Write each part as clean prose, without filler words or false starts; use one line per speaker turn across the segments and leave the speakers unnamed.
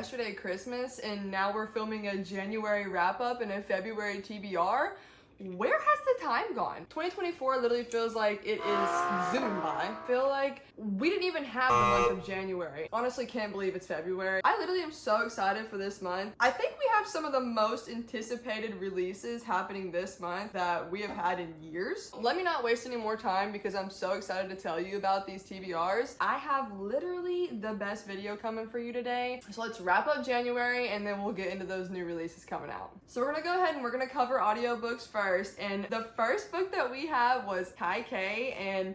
yesterday Christmas, and now we're filming a January wrap-up and a February TBR. Where has the time gone? 2024 literally feels like it is zooming by. I feel like we didn't even have the month of January. Honestly, can't believe it's February. I literally am so excited for this month. I think we have some of the most anticipated releases happening this month that we have had in years. Let me not waste any more time because I'm so excited to tell you about these TBRs. I have literally the best video coming for you today. So let's wrap up January and then we'll get into those new releases coming out. So we're gonna go ahead and we're gonna cover audiobooks first. And the first book that we have was Kai K, and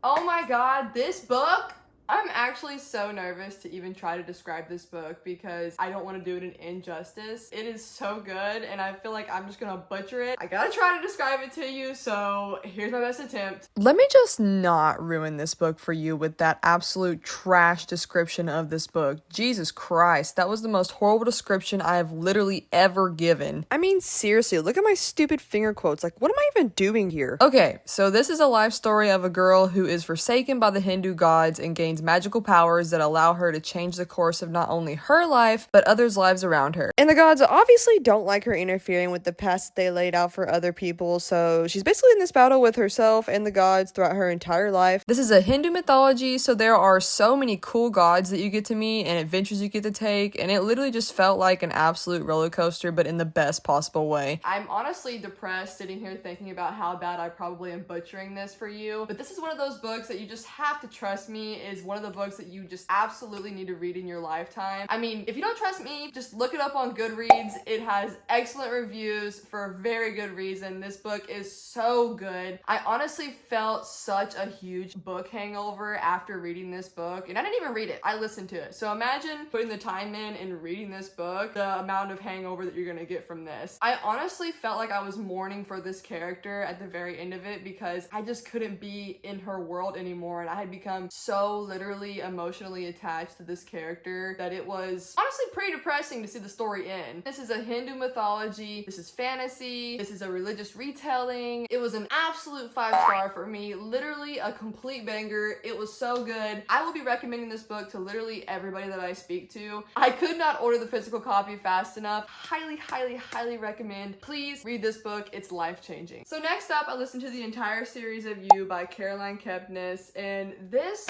oh my god, this book, I'm actually so nervous to even try to describe this book because I don't want to do it an injustice. It is so good and I feel like I'm just gonna butcher it. I gotta try to describe it to you, so here's my best attempt. Let me just not ruin this book for you with that absolute trash description of this book. Jesus Christ, that was the most horrible description I have literally ever given. I mean, seriously, look at my stupid finger quotes. Like, what am I even doing here? Okay, so this is a life story of a girl who is forsaken by the Hindu gods and gains magical powers that allow her to change the course of not only her life, but others' lives around her. And the gods obviously don't like her interfering with the paths that they laid out for other people, so she's basically in this battle with herself and the gods throughout her entire life. This is a Hindu mythology, so there are so many cool gods that you get to meet and adventures you get to take, and it literally just felt like an absolute roller coaster, but in the best possible way. I'm honestly depressed sitting here thinking about how bad I probably am butchering this for you, but this is one of those books that you just have to trust me is one of the books that you just absolutely need to read in your lifetime. I mean, if you don't trust me, just look it up on Goodreads. It has excellent reviews for a very good reason. This book is so good. I honestly felt such a huge book hangover after reading this book, and I didn't even read it. I listened to it. So imagine putting the time in and reading this book, the amount of hangover that you're gonna get from this. I honestly felt like I was mourning for this character at the very end of it because I just couldn't be in her world anymore, and I had become so literally emotionally attached to this character that it was honestly pretty depressing to see the story end. This is a Hindu mythology, this is fantasy, this is a religious retelling. It was an absolute 5-star for me, literally a complete banger. It was so good. I will be recommending this book to literally everybody that I speak to. I could not order the physical copy fast enough. Highly, highly, highly recommend. Please read this book. It's life-changing. So next up, I listened to the entire series of You by Caroline Kepnes, and this,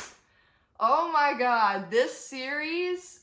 oh my god, this series,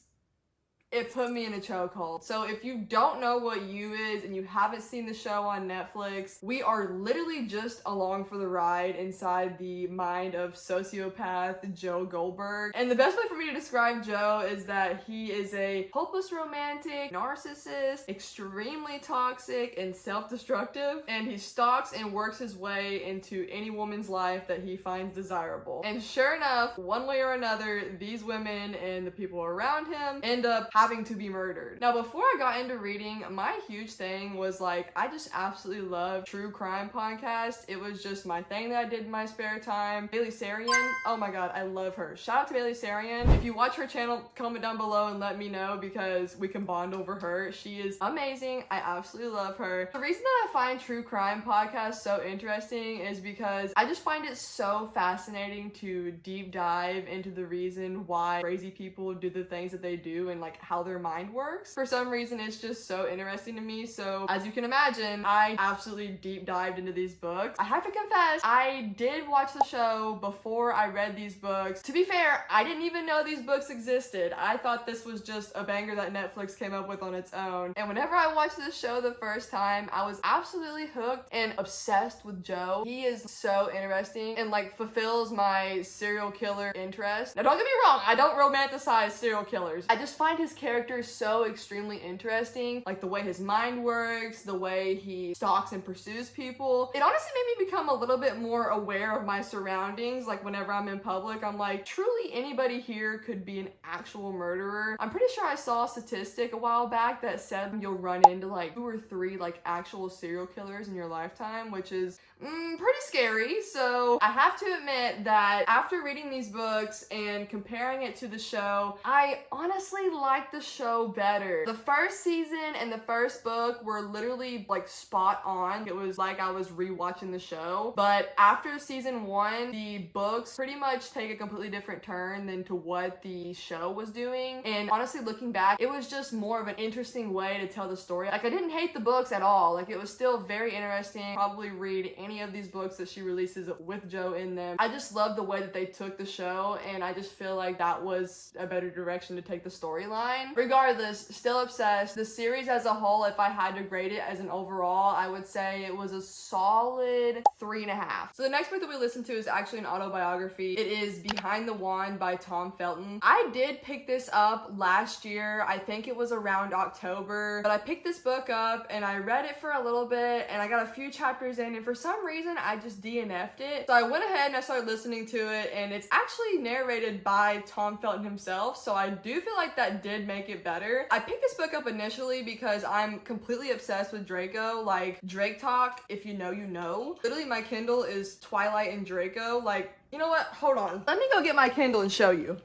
it put me in a chokehold. So if you don't know what You is and you haven't seen the show on Netflix, we are literally just along for the ride inside the mind of sociopath Joe Goldberg. And the best way for me to describe Joe is that he is a hopeless romantic, narcissist, extremely toxic and self-destructive, and he stalks and works his way into any woman's life that he finds desirable. And sure enough, one way or another, these women and the people around him end up having to be murdered. Now, before I got into reading, my huge thing was like, I just absolutely love true crime podcasts. It was just my thing that I did in my spare time. Bailey Sarian, oh my god, I love her. Shout out to Bailey Sarian. If you watch her channel, comment down below and let me know because we can bond over her. She is amazing. I absolutely love her. The reason that I find true crime podcasts so interesting is because I just find it so fascinating to deep dive into the reason why crazy people do the things that they do and like how their mind works. For some reason, it's just so interesting to me. So as you can imagine, I absolutely deep dived into these books. I have to confess, I did watch the show before I read these books. To be fair, I didn't even know these books existed. I thought this was just a banger that Netflix came up with on its own. And whenever I watched this show the first time, I was absolutely hooked and obsessed with Joe. He is so interesting and like fulfills my serial killer interest. Now don't get me wrong, I don't romanticize serial killers. I just find his character is so extremely interesting, like the way his mind works, the way he stalks and pursues people. It honestly made me become a little bit more aware of my surroundings. Like whenever I'm in public, I'm like, truly anybody here could be an actual murderer. I'm pretty sure I saw a statistic a while back that said you'll run into like 2 or 3 like actual serial killers in your lifetime, which is pretty scary. So I have to admit that after reading these books and comparing it to the show, I honestly like the show better. The first season and the first book were literally like spot on. It was like I was rewatching the show. But after season 1, the books pretty much take a completely different turn than to what the show was doing. And honestly, looking back, it was just more of an interesting way to tell the story. Like, I didn't hate the books at all. Like, it was still very interesting. Probably read any of these books that she releases with Joe in them. I just love the way that they took the show, and I just feel like that was a better direction to take the storyline. Regardless, still obsessed. The series as a whole, if I had to grade it as an overall, I would say it was a solid 3.5. So the next book that we listened to is actually an autobiography. It is Behind the Wand by Tom Felton. I did pick this up last year. I think it was around October, but I picked this book up and I read it for a little bit and I got a few chapters in, and for some reason I just DNF'd it. So I went ahead and I started listening to it, and it's actually narrated by Tom Felton himself, so I do feel like that did make it better. I picked this book up initially because I'm completely obsessed with Draco. Like, Drake talk, if you know, you know. Literally my Kindle is Twilight and Draco. Like, you know what? Hold on. Let me go get my Kindle and show you.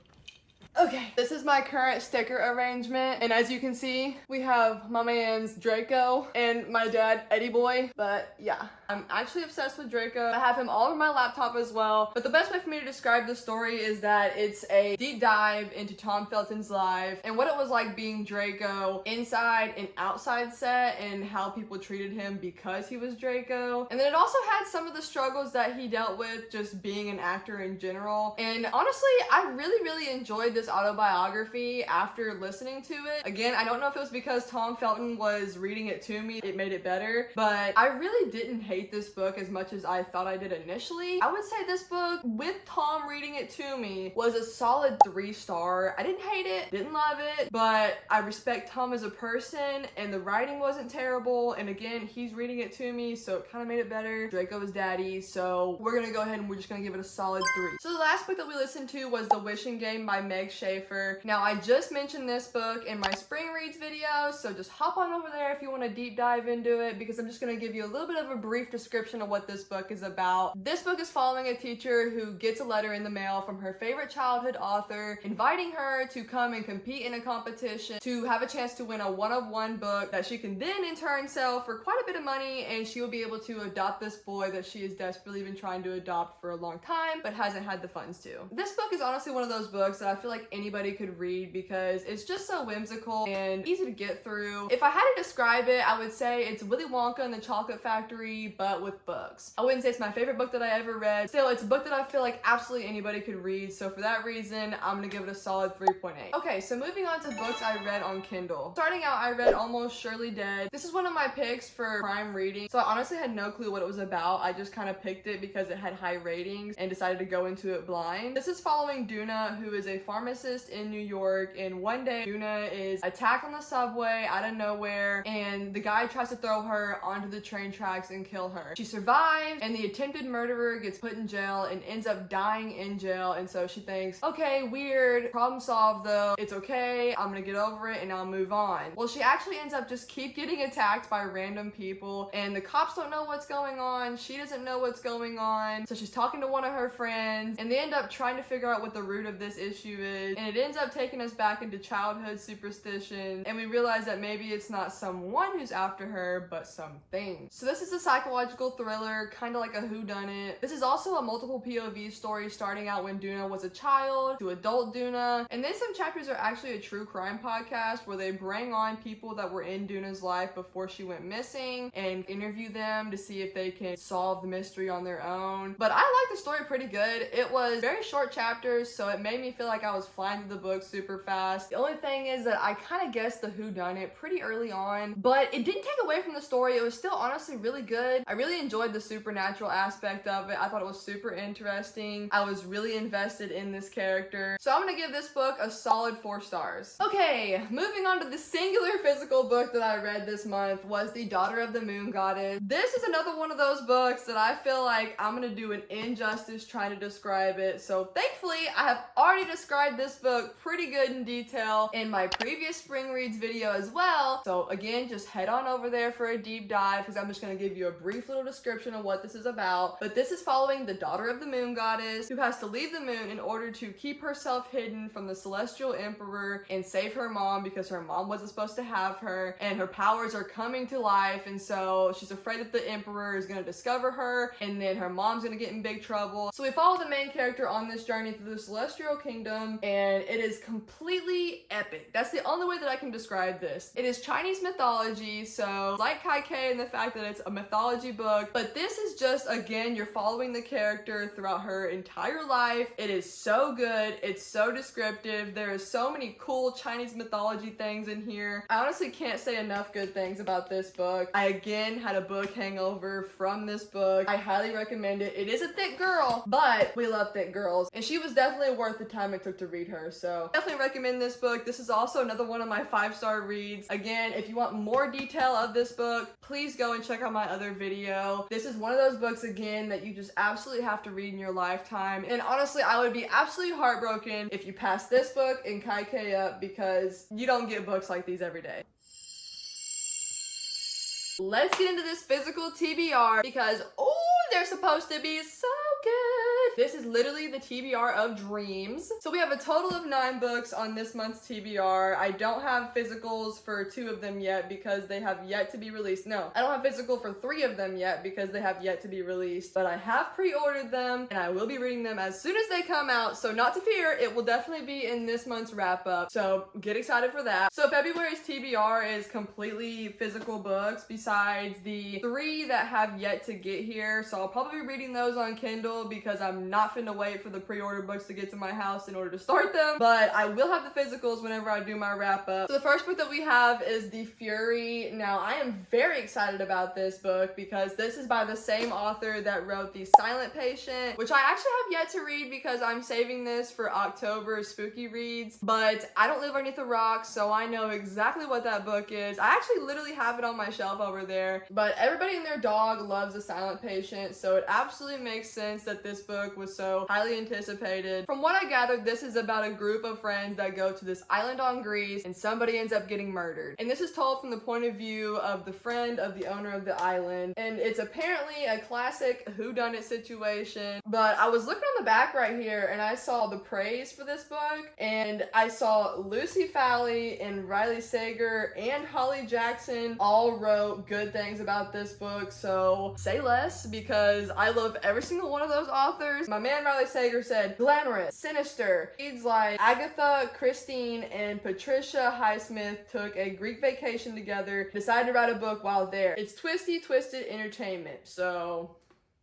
Okay, this is my current sticker arrangement, and as you can see, we have my man's Draco and my dad Eddie Boy. But yeah, I'm actually obsessed with Draco. I have him all over my laptop as well, but the best way for me to describe the story is that it's a deep dive into Tom Felton's life and what it was like being Draco inside and outside set, and how people treated him because he was Draco. And then it also had some of the struggles that he dealt with just being an actor in general. And honestly, I really enjoyed this autobiography after listening to it. Again, I don't know if it was because Tom Felton was reading it to me, it made it better, but I really didn't hate this book as much as I thought I did initially. I would say this book, with Tom reading it to me, was a solid 3-star. I didn't hate it, didn't love it, but I respect Tom as a person, and the writing wasn't terrible, and again, he's reading it to me, so it kind of made it better. Draco is daddy, so we're gonna go ahead and we're just gonna give it a solid 3. So the last book that we listened to was The Wishing Game by Meg Schaefer. Now, I just mentioned this book in my spring reads video, so just hop on over there if you want to deep dive into it, because I'm just going to give you a little bit of a brief description of what this book is about. This book is following a teacher who gets a letter in the mail from her favorite childhood author, inviting her to come and compete in a competition to have a chance to win a one-of-one book that she can then in turn sell for quite a bit of money, and she will be able to adopt this boy that she has desperately been trying to adopt for a long time, but hasn't had the funds to. This book is honestly one of those books that I feel like anybody could read because it's just so whimsical and easy to get through. If I had to describe it, I would say it's Willy Wonka and the Chocolate Factory, but with books. I wouldn't say it's my favorite book that I ever read. Still, it's a book that I feel like absolutely anybody could read, so for that reason, I'm gonna give it a solid 3.8. Okay, so moving on to books I read on Kindle. Starting out, I read Almost Surely Dead. This is one of my picks for prime reading, so I honestly had no clue what it was about. I just kind of picked it because it had high ratings and decided to go into it blind. This is following Duna, who is a pharmacist in New York, and one day Duna is attacked on the subway out of nowhere, and the guy tries to throw her onto the train tracks and kill her. She survives, and the attempted murderer gets put in jail and ends up dying in jail, and so she thinks, okay, weird, problem solved though, it's okay, I'm gonna get over it and I'll move on. Well, she actually ends up just keep getting attacked by random people, and the cops don't know what's going on, she doesn't know what's going on, so she's talking to one of her friends, and they end up trying to figure out what the root of this issue is, and it ends up taking us back into childhood superstition, and we realize that maybe it's not someone who's after her, but something. So this is a psychological thriller, kind of like a whodunit. This is also a multiple POV story, starting out when Duna was a child to adult Duna, and then some chapters are actually a true crime podcast where they bring on people that were in Duna's life before she went missing and interview them to see if they can solve the mystery on their own. But I liked the story pretty good. It was very short chapters, so it made me feel like I was flying through the book super fast. The only thing is that I kind of guessed the whodunit pretty early on, but it didn't take away from the story. It was still honestly really good. I really enjoyed the supernatural aspect of it. I thought it was super interesting. I was really invested in this character. So I'm gonna give this book a solid 4 stars. Okay, moving on to the singular physical book that I read this month was The Daughter of the Moon Goddess. This is another one of those books that I feel like I'm gonna do an injustice trying to describe it. So thankfully, I have already described this book pretty good in detail in my previous spring reads video as well. So again, just head on over there for a deep dive because I'm just going to give you a brief little description of what this is about. But this is following the daughter of the moon goddess who has to leave the moon in order to keep herself hidden from the celestial emperor and save her mom because her mom wasn't supposed to have her and her powers are coming to life, and so she's afraid that the emperor is going to discover her and then her mom's going to get in big trouble. So we follow the main character on this journey through the celestial kingdom, and it is completely epic. That's the only way that I can describe this. It is Chinese mythology, so like Kai K and the fact that it's a mythology book, but this is just, again, you're following the character throughout her entire life. It is so good. It's so descriptive. There is so many cool Chinese mythology things in here. I honestly can't say enough good things about this book. I again had a book hangover from this book. I highly recommend it. It is a thick girl, but we love thick girls, and she was definitely worth the time it took to read her, so definitely recommend this book. This is also another one of my 5-star reads. Again, if you want more detail of this book, please go and check out my other video. This is one of those books, again, that you just absolutely have to read in your lifetime, and honestly, I would be absolutely heartbroken if you pass this book and Kai K up because you don't get books like these every day. Let's get into this physical TBR because, oh, they're supposed to be so good. This is literally the TBR of dreams. So we have a total of 9 books on this month's TBR. I don't have physicals for 2 of them yet because they have yet to be released. No, I don't have physical for 3 of them yet because they have yet to be released, but I have pre-ordered them and I will be reading them as soon as they come out. So not to fear, it will definitely be in this month's wrap up. So get excited for that. So February's TBR is completely physical books besides the 3 that have yet to get here. So I'll probably be reading those on Kindle because I'm not finna wait for the pre-order books to get to my house in order to start them, but I will have the physicals whenever I do my wrap up. So the first book that we have is The Fury. Now I am very excited about this book because this is by the same author that wrote The Silent Patient, which I actually have yet to read because I'm saving this for October's spooky reads, but I don't live underneath a rock, so I know exactly what that book is. I actually literally have it on my shelf over there, but everybody and their dog loves The Silent Patient, so it absolutely makes sense that this book was so highly anticipated. From what I gathered, this is about a group of friends that go to this island on Greece and somebody ends up getting murdered. And this is told from the point of view of the friend of the owner of the island. And it's apparently a classic whodunit situation. But I was looking on the back right here and I saw the praise for this book. And I saw Lucy Fowley and Riley Sager and Holly Jackson all wrote good things about this book. So say less because I love every single one of those authors. My man Riley Sager said, glamorous, sinister. Reads like Agatha, Christine, and Patricia Highsmith took a Greek vacation together, decided to write a book while there. It's twisty, twisted entertainment. So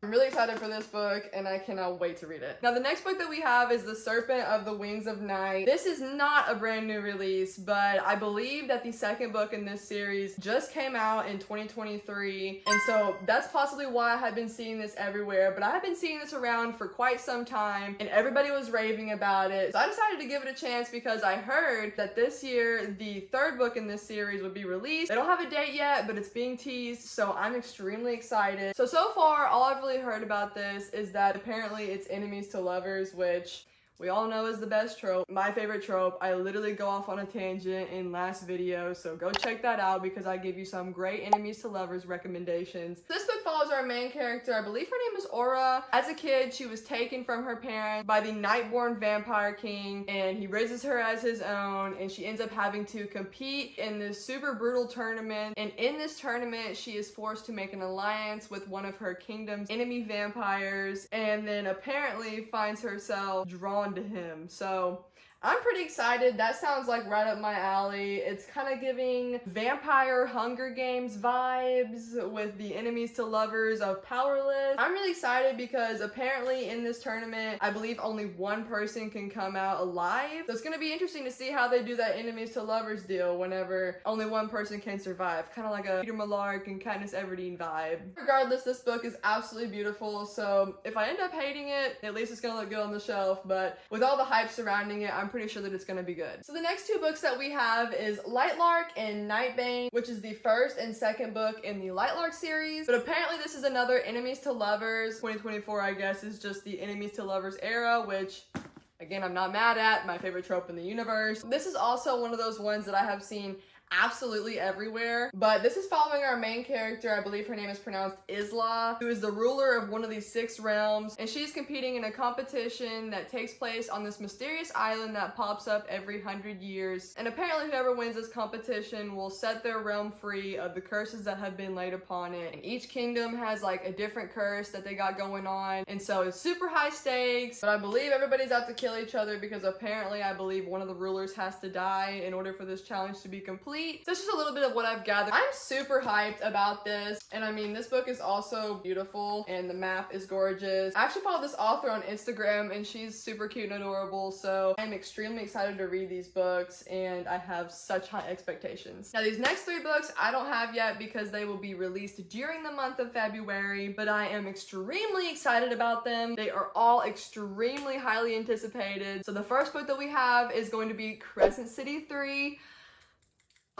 I'm really excited for this book and I cannot wait to read it. Now the next book that we have is The Serpent of the Wings of Night. This is not a brand new release, but I believe that the second book in this series just came out in 2023, and so that's possibly why I have been seeing this everywhere, but I have been seeing this around for quite some time and everybody was raving about it. So I decided to give it a chance because I heard that this year the 3rd book in this series would be released. They don't have a date yet, but it's being teased, so I'm extremely excited. So far, all I've really heard about this is that apparently it's enemies to lovers, which we all know is the best trope. My favorite trope. I literally go off on a tangent in last video, so go check that out because I give you some great enemies to lovers recommendations. This book follows our main character. I believe her name is Aura. As a kid, she was taken from her parents by the Nightborn Vampire King, and he raises her as his own, and she ends up having to compete in this super brutal tournament. And in this tournament, she is forced to make an alliance with one of her kingdom's enemy vampires, and then apparently finds herself drawn to him. So I'm pretty excited. That sounds like right up my alley. It's kind of giving vampire Hunger Games vibes with the enemies to lovers of Powerless. I'm really excited because apparently in this tournament, I believe only one person can come out alive. So it's going to be interesting to see how they do that enemies to lovers deal whenever only one person can survive. Kind of like a Peter Millark and Katniss Everdeen vibe. Regardless, this book is absolutely beautiful. So if I end up hating it, at least it's going to look good on the shelf. But with all the hype surrounding it, I'm pretty sure that it's going to be good. So the next 2 books that we have is Lightlark and Nightbane, which is the 1st and 2nd book in the Lightlark series. But apparently this is another enemies to lovers. 2024, I guess, is just the enemies to lovers era, which again, I'm not mad at, my favorite trope in the universe. This is also one of those ones that I have seen absolutely everywhere, but this is following our main character. I believe her name is pronounced Isla, who is the ruler of one of these 6 realms, and she's competing in a competition that takes place on this mysterious island that pops up every 100 years. And apparently whoever wins this competition will set their realm free of the curses that have been laid upon it. And each kingdom has like a different curse that they got going on, and so it's super high stakes. But I believe everybody's out to kill each other because apparently I believe one of the rulers has to die in order for this challenge to be complete. So that's just a little bit of what I've gathered. I'm super hyped about this, and I mean, this book is also beautiful and the map is gorgeous. I actually follow this author on Instagram and she's super cute and adorable, so I'm extremely excited to read these books and I have such high expectations. Now these next 3 books I don't have yet because they will be released during the month of February, but I am extremely excited about them. They are all extremely highly anticipated. So the first book that we have is going to be Crescent City 3.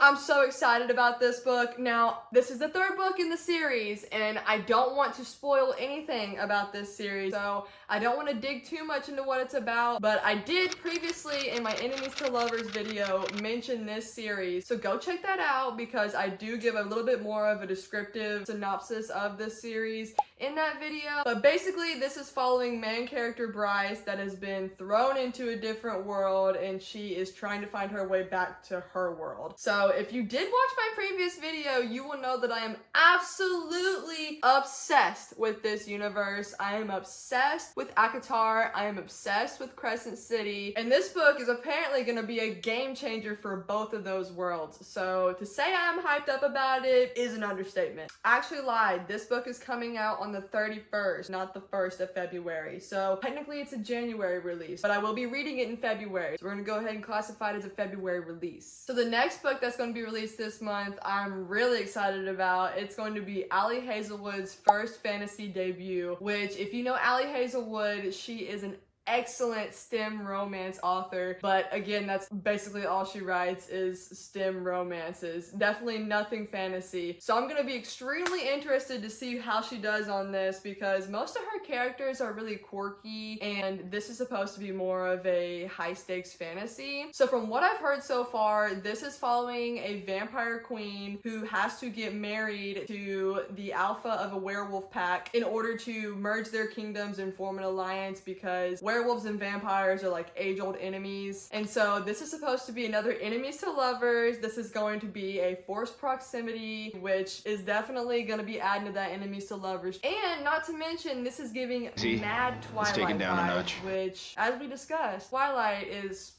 I'm so excited about this book. Now, this is the 3rd book in the series, and I don't want to spoil anything about this series, so I don't want to dig too much into what it's about, but I did previously in my Enemies to Lovers video mention this series, so go check that out because I do give a little bit more of a descriptive synopsis of this series in that video. But basically, this is following main character Bryce that has been thrown into a different world, and she is trying to find her way back to her world. So if you did watch my previous video, you will know that I am absolutely obsessed with this universe. I am obsessed with ACOTAR. I am obsessed with Crescent City. And this book is apparently going to be a game changer for both of those worlds. So to say I'm hyped up about it is an understatement. I actually lied. This book is coming out on the 31st, not the 1st of February. So technically it's a January release, but I will be reading it in February. So we're going to go ahead and classify it as a February release. So the next book that's going to be released this month, I'm really excited about. It's going to be Ali Hazelwood's first fantasy debut, which if you know Ali Hazelwood, she is an excellent STEM romance author, but again, that's basically all she writes is STEM romances. Definitely nothing fantasy. So I'm gonna be extremely interested to see how she does on this because most of her characters are really quirky and this is supposed to be more of a high stakes fantasy. So from what I've heard so far, this is following a vampire queen who has to get married to the alpha of a werewolf pack in order to merge their kingdoms and form an alliance because werewolves and vampires are like age-old enemies. And so this is supposed to be another enemies to lovers. This is going to be a forced proximity, which is definitely going to be adding to that enemies to lovers. And not to mention, this is giving mad Twilight vibes, which, as we discussed, Twilight is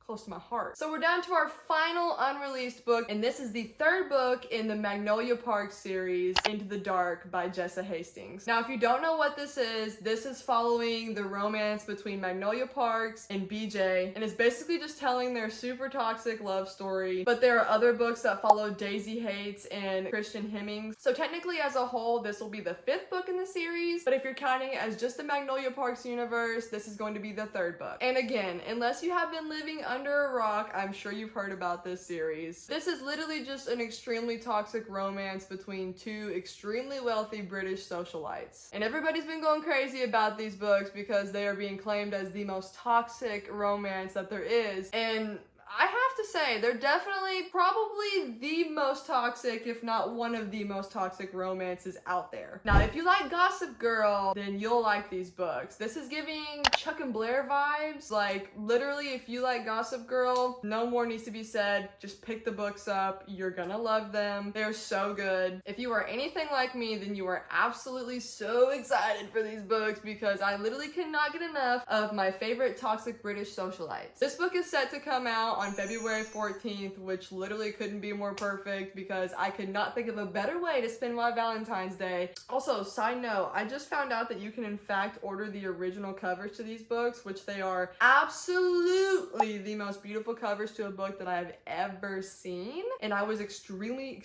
close to my heart. So we're down to our final unreleased book, and this is the 3rd book in the Magnolia Park series, Into the Dark by Jessa Hastings. Now, if you don't know what this is following the romance between Magnolia Parks and BJ, and it's basically just telling their super toxic love story, but there are other books that follow Daisy Hates and Christian Hemmings. So technically, as a whole, this will be the 5th book in the series, but if you're counting it as just the Magnolia Parks universe, this is going to be the 3rd book. And again, unless you have been living under a rock, I'm sure you've heard about this series. This is literally just an extremely toxic romance between 2 extremely wealthy British socialites. And everybody's been going crazy about these books because they are being claimed as the most toxic romance that there is. And I have to say, they're definitely probably the most toxic, if not one of the most toxic romances out there. Now, if you like Gossip Girl, then you'll like these books. This is giving Chuck and Blair vibes. Like, literally, if you like Gossip Girl, no more needs to be said. Just pick the books up. You're gonna love them. They're so good. If you are anything like me, then you are absolutely so excited for these books because I literally cannot get enough of my favorite toxic British socialites. This book is set to come out on February 14th, which literally couldn't be more perfect because I could not think of a better way to spend my Valentine's Day. Also, side note, I just found out that you can in fact order the original covers to these books, which they are absolutely the most beautiful covers to a book that I've ever seen. And I was extremely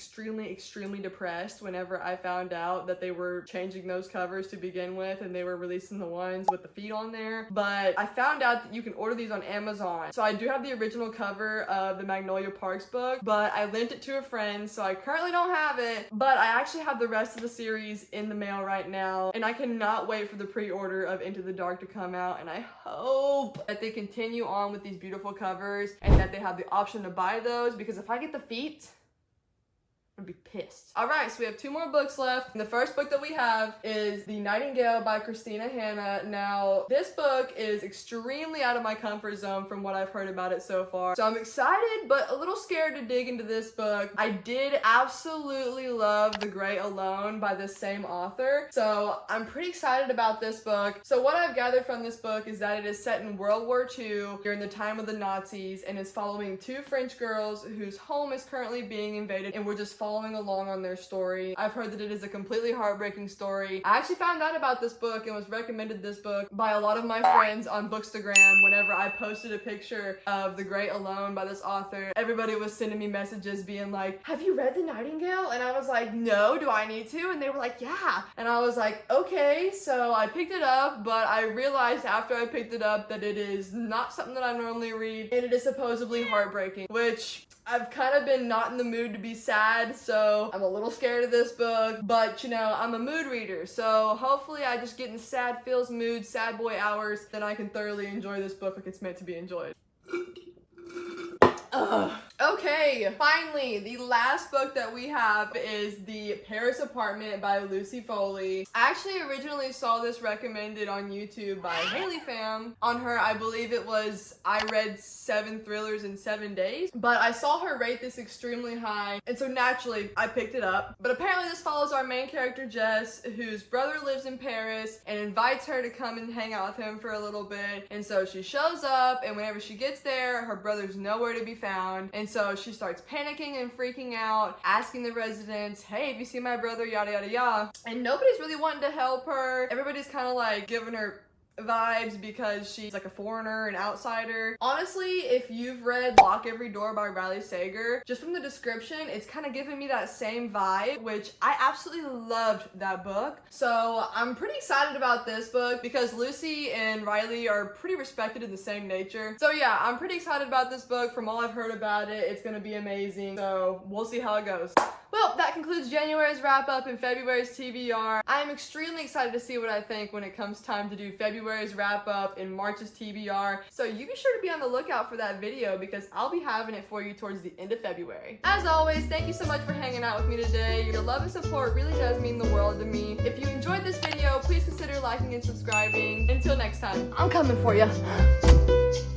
depressed whenever I found out that they were changing those covers to begin with and they were releasing the ones with the feet on there. But I found out that you can order these on Amazon. So I do have the original cover of the Magnolia Parks book, but I lent it to a friend, so I currently don't have it, but I actually have the rest of the series in the mail right now, and I cannot wait for the pre-order of Into the Dark to come out, and I hope that they continue on with these beautiful covers and that they have the option to buy those, because if I get the feet, I'd be pissed. All right, so we have 2 more books left. And the first book that we have is The Nightingale by Christina Hanna. Now, this book is extremely out of my comfort zone from what I've heard about it so far. So I'm excited, but a little scared to dig into this book. I did absolutely love The Great Alone by the same author. So I'm pretty excited about this book. So what I've gathered from this book is that it is set in World War II during the time of the Nazis and is following 2 French girls whose home is currently being invaded, and we're just following along on their story. I've heard that it is a completely heartbreaking story. I actually found out about this book and was recommended this book by a lot of my friends on Bookstagram whenever I posted a picture of The Great Alone by this author. Everybody was sending me messages being like, have you read The Nightingale? And I was like, no, do I need to? And they were like, yeah. And I was like, okay. So I picked it up, but I realized after I picked it up that it is not something that I normally read, and it is supposedly heartbreaking, which I've kind of been not in the mood to be sad, so I'm a little scared of this book, but you know, I'm a mood reader, so hopefully I just get in sad feels mood, sad boy hours, then I can thoroughly enjoy this book like it's meant to be enjoyed. Okay, finally, the last book that we have is The Paris Apartment by Lucy Foley. I actually originally saw this recommended on YouTube by Haley Fam. On her, I believe it was, I read 7 thrillers in 7 days, but I saw her rate this extremely high, and so naturally, I picked it up. But apparently this follows our main character, Jess, whose brother lives in Paris and invites her to come and hang out with him for a little bit. And so she shows up, and whenever she gets there, her brother's nowhere to be found. And so she starts panicking and freaking out, asking the residents, hey, have you seen my brother, yada yada yada. And nobody's really wanting to help her. Everybody's kind of like giving her vibes because she's like a foreigner, an outsider. Honestly, if you've read Lock Every Door by Riley Sager, just from the description, it's kind of giving me that same vibe, which I absolutely loved that book. So I'm pretty excited about this book because Lucy and Riley are pretty respected in the same nature. So yeah, I'm pretty excited about this book. From all I've heard about it, it's gonna be amazing. So we'll see how it goes. Well, that concludes January's wrap up and February's TBR. I am extremely excited to see what I think when it comes time to do February's wrap up and March's TBR. So you be sure to be on the lookout for that video because I'll be having it for you towards the end of February. As always, thank you so much for hanging out with me today. Your love and support really does mean the world to me. If you enjoyed this video, please consider liking and subscribing. Until next time, I'm coming for you.